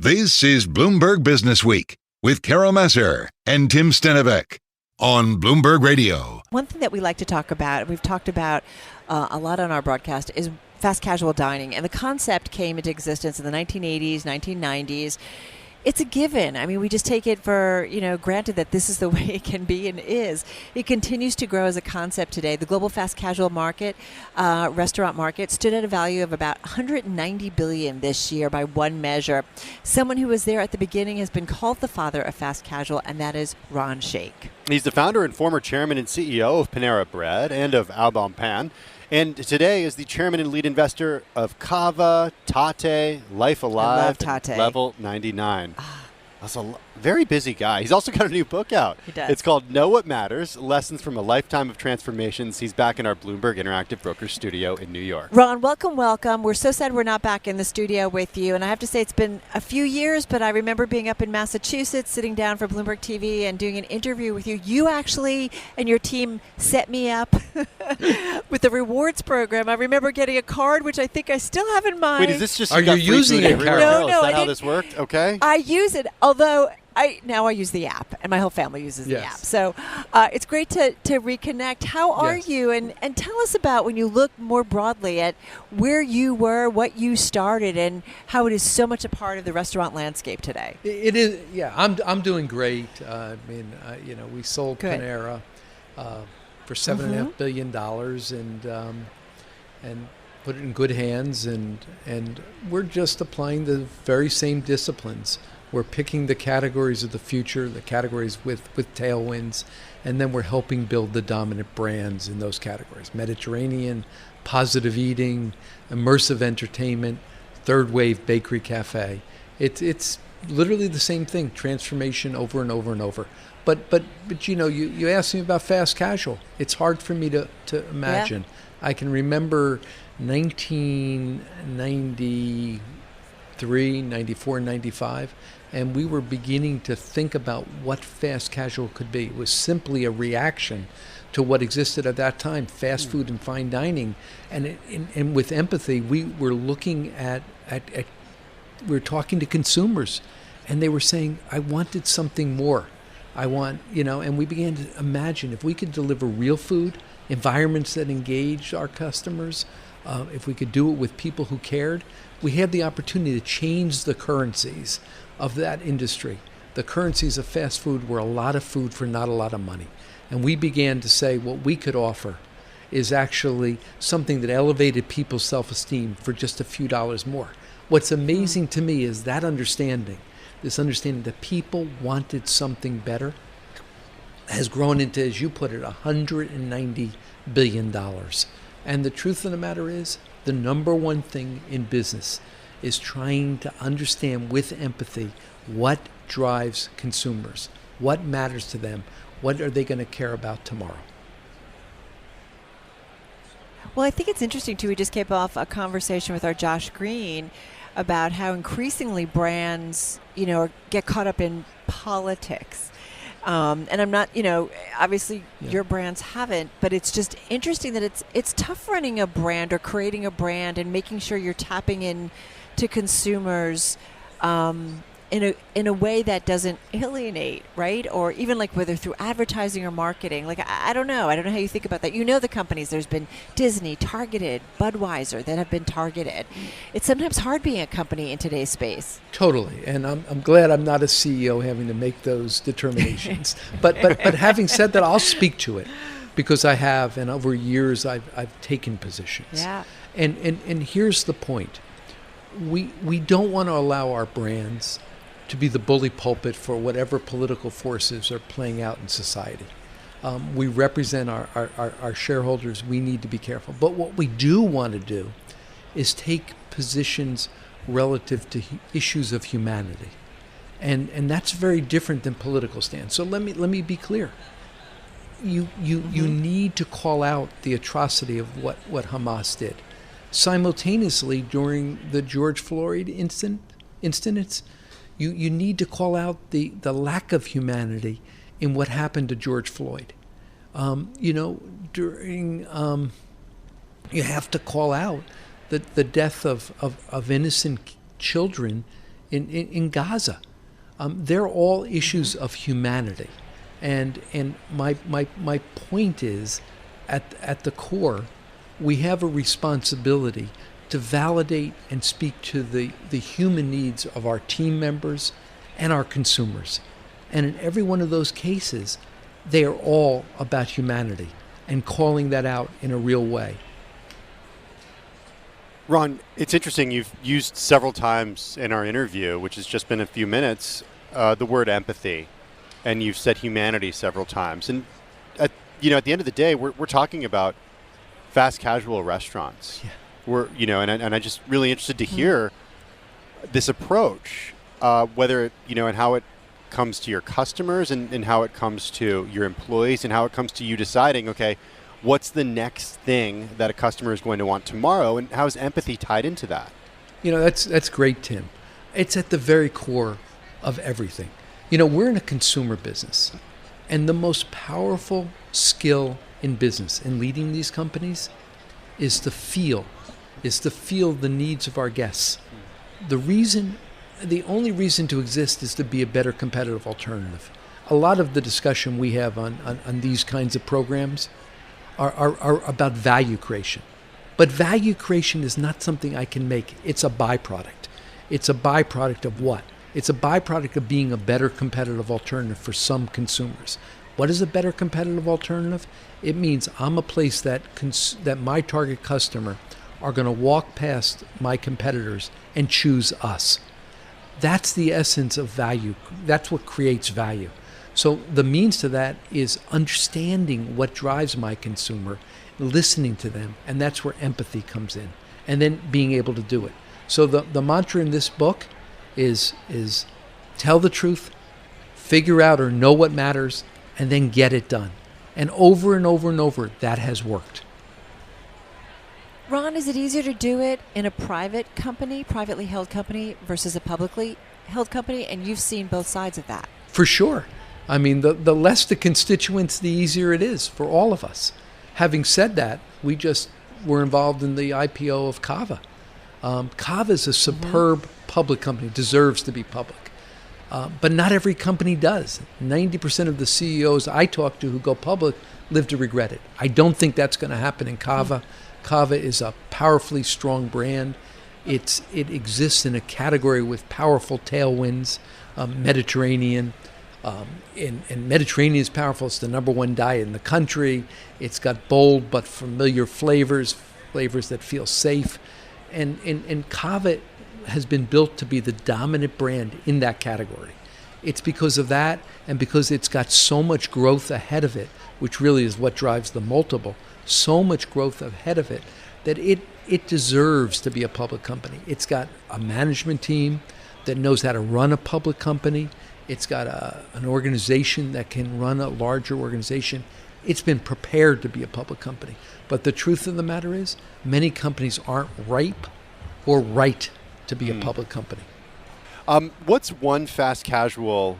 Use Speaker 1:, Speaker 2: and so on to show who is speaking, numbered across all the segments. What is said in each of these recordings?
Speaker 1: This is Bloomberg Businessweek with Carol Massar and Tim Stenovec on Bloomberg Radio.
Speaker 2: One thing that we like to talk about, and we've talked about a lot on our broadcast, is fast casual dining. And the concept came into existence in the 1980s, 1990s. It's a given. I mean, we just take it for, granted that this is the way it can be and is. It continues to grow as a concept today. The global fast casual market, restaurant market, stood at a value of about $190 billion this year by one measure. Someone who was there at the beginning has been called the father of fast casual, and that is Ron Shaich.
Speaker 3: He's the founder and former chairman and CEO of Panera Bread and of Au Bon Pain. And today is the chairman and lead investor of Cava, Tate, Life Alive,
Speaker 2: I love Tate.
Speaker 3: Level 99. That's a very busy guy. He's also got a new book out.
Speaker 2: He does.
Speaker 3: It's called Know What Matters, Lessons from a Lifetime of Transformations. He's back in our Bloomberg Interactive Brokers studio in New York.
Speaker 2: Ron, welcome. We're so sad we're not back in the studio with you. And I have to say it's been a few years, but I remember being up in Massachusetts, sitting down for Bloomberg TV and doing an interview with you. You actually and your team set me up with the rewards program. I remember getting a card, which I think I still have in mind.
Speaker 3: Wait, is this just
Speaker 4: Are you using it,
Speaker 3: No,
Speaker 4: Carol?
Speaker 3: is that how this worked? Okay.
Speaker 2: I use it, although I use the app, and my whole family uses the app. So it's great to reconnect. How are you? And tell us about when you look more broadly at where you were, what you started, and how it is so much a part of the restaurant landscape today.
Speaker 4: It is, yeah. I'm doing great. We sold
Speaker 2: Good.
Speaker 4: Panera for $7.5 billion, and put it in good hands, and we're just applying the very same disciplines. We're picking the categories of the future, the categories with tailwinds, and then we're helping build the dominant brands in those categories. Mediterranean, positive eating, immersive entertainment, third wave bakery cafe. It's literally the same thing, transformation over and over and over. But you asked me about fast casual. It's hard for me to imagine. Yeah. I can remember 1993, 94, 95, and we were beginning to think about what fast casual could be. It was simply a reaction to what existed at that time, fast food and fine dining. And with empathy, we were looking at we were talking to consumers, and they were saying, I wanted something more. And we began to imagine if we could deliver real food, environments that engaged our customers, if we could do it with people who cared, we had the opportunity to change the currencies of that industry. The currencies of fast food were a lot of food for not a lot of money. And we began to say what we could offer is actually something that elevated people's self-esteem for just a few dollars more. What's amazing to me is that understanding, this understanding that people wanted something better, has grown into, as you put it, $190 billion. And the truth of the matter is, the number one thing in business is trying to understand with empathy what drives consumers, what matters to them, what are they going to care about tomorrow.
Speaker 2: Well, I think it's interesting, too. We just came off a conversation with our Josh Green about how increasingly brands, get caught up in politics. And I'm not, obviously your brands haven't, but it's just interesting that it's tough running a brand or creating a brand and making sure you're tapping in to consumers in a way that doesn't alienate, right? Or even like whether through advertising or marketing. Like, I don't know. I don't know how you think about that. The companies. There's been Disney, targeted, Budweiser that have been targeted. It's sometimes hard being a company in today's space.
Speaker 4: Totally. And I'm glad I'm not a CEO having to make those determinations. but having said that, I'll speak to it because I have, and over years I've taken positions.
Speaker 2: Yeah.
Speaker 4: And here's the point. We don't want to allow our brands to be the bully pulpit for whatever political forces are playing out in society. We represent our shareholders. We need to be careful. But what we do want to do is take positions relative to issues of humanity. And that's very different than political stance. So let me be clear. You need to call out the atrocity of what Hamas did. Simultaneously, during the George Floyd incidents, you need to call out the lack of humanity in what happened to George Floyd. You have to call out the death of innocent children in Gaza. They're all issues of humanity. And my point is, at the core, we have a responsibility to validate and speak to the human needs of our team members and our consumers. And in every one of those cases, they are all about humanity and calling that out in a real way.
Speaker 3: Ron, it's interesting. You've used several times in our interview, which has just been a few minutes, the word empathy, and you've said humanity several times. And at the end of the day, we're talking about fast casual restaurants.
Speaker 4: Yeah.
Speaker 3: And I'm just really interested to hear this approach, whether and how it comes to your customers and how it comes to your employees and how it comes to you deciding, okay, what's the next thing that a customer is going to want tomorrow, and how is empathy tied into that?
Speaker 4: That's great, Tim. It's at the very core of everything. We're in a consumer business, and the most powerful skill in business, in leading these companies, is to feel the needs of our guests. The only reason to exist is to be a better competitive alternative. A lot of the discussion we have on these kinds of programs are about value creation. But value creation is not something I can make. It's a byproduct. It's a byproduct of what? It's a byproduct of being a better competitive alternative for some consumers. What is a better competitive alternative? It means I'm a place that my target customer are going to walk past my competitors and choose us. That's the essence of value. That's what creates value. So the means to that is understanding what drives my consumer, listening to them, and that's where empathy comes in, and then being able to do it. So the mantra in this book is tell the truth, figure out or know what matters, and then get it done. And over and over and over, that has worked.
Speaker 2: Ron, is it easier to do it in a privately held company versus a publicly held company? And you've seen both sides of that.
Speaker 4: For sure. I mean, the less the constituents, the easier it is for all of us. Having said that, we just were involved in the IPO of Cava. Cava is a superb public company, deserves to be public. But not every company does. 90% of the CEOs I talk to who go public live to regret it. I don't think that's going to happen in Cava. Cava is a powerfully strong brand. It exists in a category with powerful tailwinds, Mediterranean. And Mediterranean is powerful. It's the number one diet in the country. It's got bold but familiar flavors that feel safe. And Cava has been built to be the dominant brand in that category. It's because of that, and because it's got so much growth ahead of it, which really is what drives the multiple, so much growth ahead of it, that it deserves to be a public company. It's got a management team that knows how to run a public company. It's got an organization that can run a larger organization. It's been prepared to be a public company. But the truth of the matter is, many companies aren't ripe or right to be a public company.
Speaker 3: What's one fast casual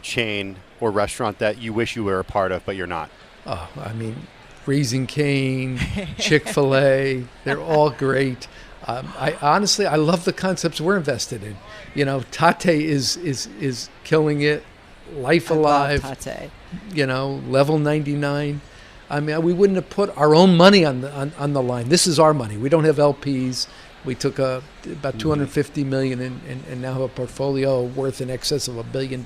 Speaker 3: chain or restaurant that you wish you were a part of, but you're not?
Speaker 4: Oh, I mean, Raising Cane, Chick-fil-A, they're all great. I love the concepts we're invested in. Tate is killing it. Life Alive.
Speaker 2: Tate.
Speaker 4: Level 99. I mean, we wouldn't have put our own money on the line. This is our money. We don't have LPs. We took about $250 million and now have a portfolio worth in excess of $1 billion.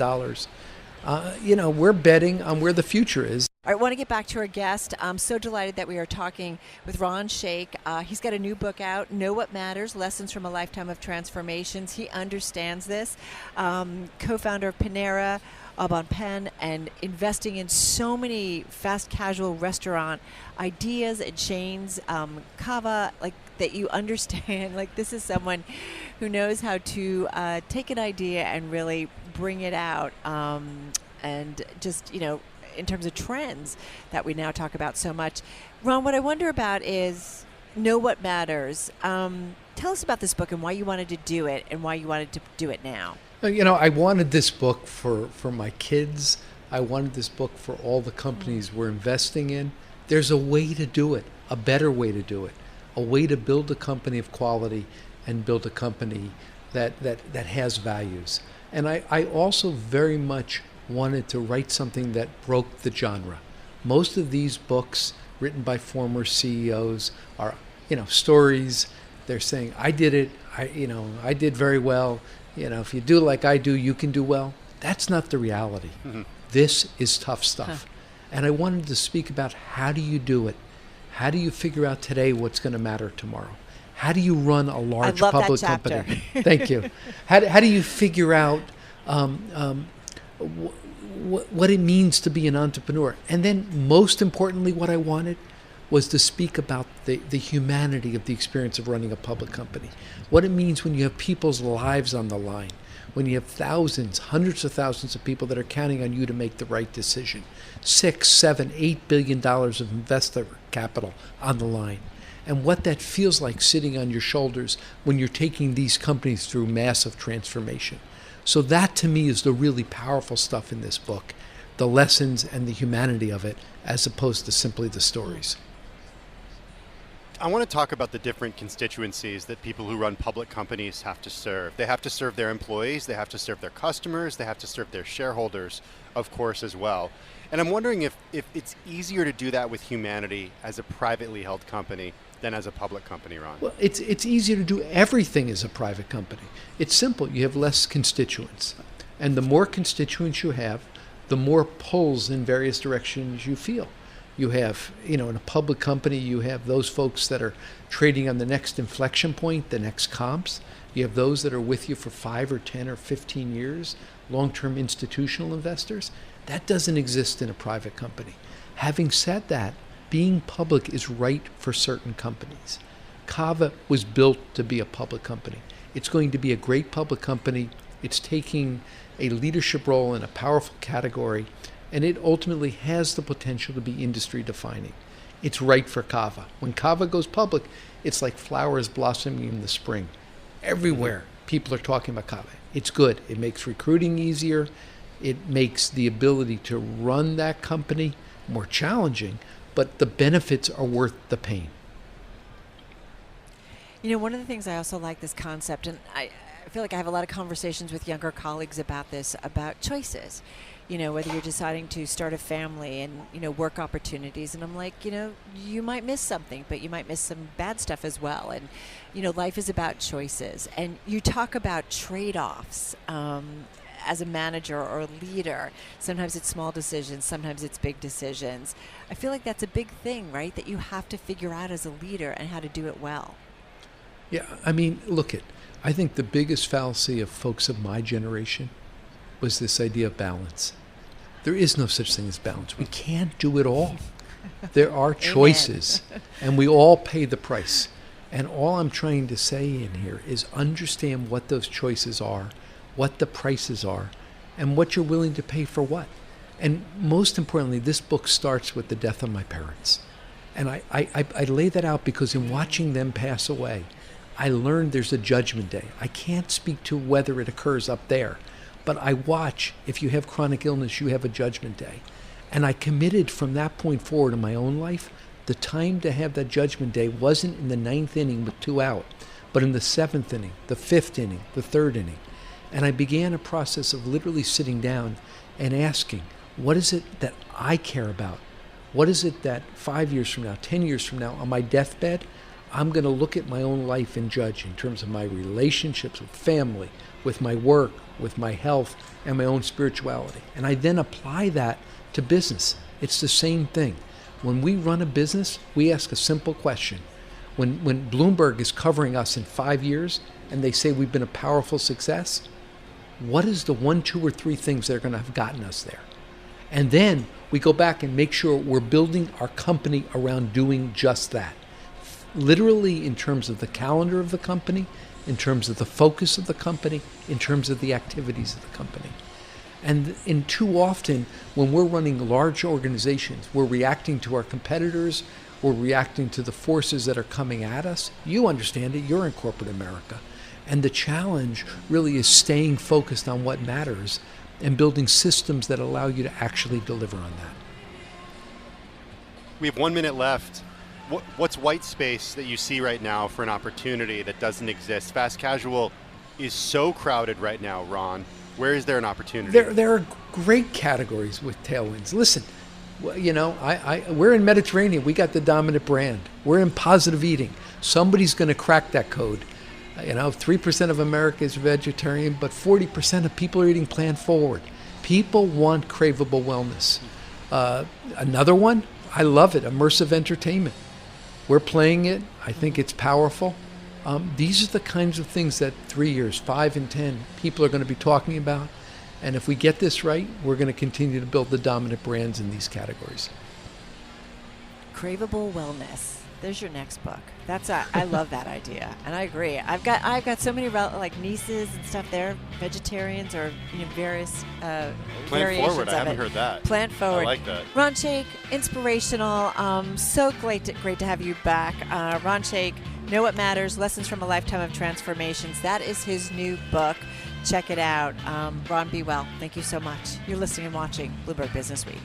Speaker 4: We're betting on where the future is.
Speaker 2: All right, I want to get back to our guest. I'm so delighted that we are talking with Ron Shaich. He's got a new book out, Know What Matters, Lessons from a Lifetime of Transformations. He understands this. Co-founder of Panera, Alban Penn, and investing in so many fast casual restaurant ideas and chains. Cava, that you understand. This is someone who knows how to take an idea and really bring it out. And just, in terms of trends that we now talk about so much. Ron, what I wonder about is Know What Matters. Tell us about this book and why you wanted to do it and why you wanted to do it now.
Speaker 4: I wanted this book for my kids. I wanted this book for all the companies we're investing in. There's a way to do it, a better way to do it, a way to build a company of quality and build a company that has values. And I also very much wanted to write something that broke the genre. Most of these books written by former CEOs are, stories. They're saying, I did it, I did very well. If you do like I do, you can do well. That's not the reality. Mm-hmm. This is tough stuff. And I wanted to speak about how do you do it? How do you figure out today what's going to matter tomorrow? How do you run a large public company? Thank you. How do you figure out what it means to be an entrepreneur? And then most importantly, what I wanted was to speak about the humanity of the experience of running a public company. What it means when you have people's lives on the line, when you have thousands, hundreds of thousands of people that are counting on you to make the right decision. $6, $7, $8 billion of investor capital on the line. And what that feels like sitting on your shoulders when you're taking these companies through massive transformation. So that to me is the really powerful stuff in this book, the lessons and the humanity of it, as opposed to simply the stories.
Speaker 3: I want to talk about the different constituencies that people who run public companies have to serve. They have to serve their employees, they have to serve their customers, they have to serve their shareholders, of course, as well. And I'm wondering if it's easier to do that with humanity as a privately held company than as a public company, Ron.
Speaker 4: Well, it's easier to do everything as a private company. It's simple. You have less constituents. And the more constituents you have, the more pulls in various directions you feel. You have, in a public company, you have those folks that are trading on the next inflection point, the next comps. You have those that are with you for 5 or 10 or 15 years, long-term institutional investors. That doesn't exist in a private company. Having said that, being public is right for certain companies. Cava was built to be a public company. It's going to be a great public company. It's taking a leadership role in a powerful category, and it ultimately has the potential to be industry defining. It's right for Cava. When Cava goes public, it's like flowers blossoming in the spring. Everywhere people are talking about Cava. It's good. It makes recruiting easier. It makes the ability to run that company more challenging, but the benefits are worth the pain.
Speaker 2: One of the things I also like this concept, and I feel like I have a lot of conversations with younger colleagues about this, about choices. Whether you're deciding to start a family and, work opportunities. And I'm like, you might miss something, but you might miss some bad stuff as well. And, life is about choices. And you talk about trade-offs as a manager or a leader. Sometimes it's small decisions, sometimes it's big decisions. I feel like that's a big thing, right? That you have to figure out as a leader and how to do it well.
Speaker 4: Yeah, I think the biggest fallacy of folks of my generation was this idea of balance. There is no such thing as balance. We can't do it all. There are choices, and we all pay the price. And all I'm trying to say in here is understand what those choices are, what the prices are, and what you're willing to pay for what. And most importantly, this book starts with the death of my parents. And I lay that out because in watching them pass away, I learned there's a judgment day. I can't speak to whether it occurs up there, but I watch, if you have chronic illness, you have a judgment day. And I committed from that point forward in my own life, the time to have that judgment day wasn't in the 9th inning with 2 out, but in the 7th inning, the 5th inning, the 3rd inning. And I began a process of literally sitting down and asking, what is it that I care about? What is it that 5 years from now, 10 years from now, on my deathbed, I'm going to look at my own life and judge in terms of my relationships with family, with my work, with my health, and my own spirituality. And I then apply that to business. It's the same thing. When we run a business, we ask a simple question. When Bloomberg is covering us in 5 years and they say we've been a powerful success, what is the 1, 2, or 3 things that are going to have gotten us there? And then we go back and make sure we're building our company around doing just that. Literally in terms of the calendar of the company, in terms of the focus of the company, in terms of the activities of the company. And too often, when we're running large organizations, we're reacting to our competitors, we're reacting to the forces that are coming at us. You understand it, you're in corporate America. And the challenge really is staying focused on what matters and building systems that allow you to actually deliver on that.
Speaker 3: We have 1 minute left. What's white space that you see right now for an opportunity that doesn't exist? Fast casual is so crowded right now, Ron. Where is there an opportunity?
Speaker 4: There are great categories with tailwinds. Listen, we're in Mediterranean. We got the dominant brand. We're in positive eating. Somebody's going to crack that code. 3% of America is vegetarian, but 40% of people are eating plant forward. People want craveable wellness. Another one, I love it, immersive entertainment. We're playing it. I think it's powerful. These are the kinds of things that 3 years, 5 and 10, people are going to be talking about. And if we get this right, we're going to continue to build the dominant brands in these categories.
Speaker 2: Craveable wellness. There's your next book. I love that idea, and I agree. I've got so many nieces and stuff. They're vegetarians or various
Speaker 3: Plant
Speaker 2: variations
Speaker 3: forward.
Speaker 2: of
Speaker 3: I haven't
Speaker 2: it.
Speaker 3: heard that.
Speaker 2: Plant forward.
Speaker 3: I like that.
Speaker 2: Ron Shaich, inspirational. So great to have you back. Ron Shaich, Know What Matters: Lessons from a Lifetime of Transformations. That is his new book. Check it out. Ron, be well. Thank you so much. You're listening and watching Bloomberg Businessweek.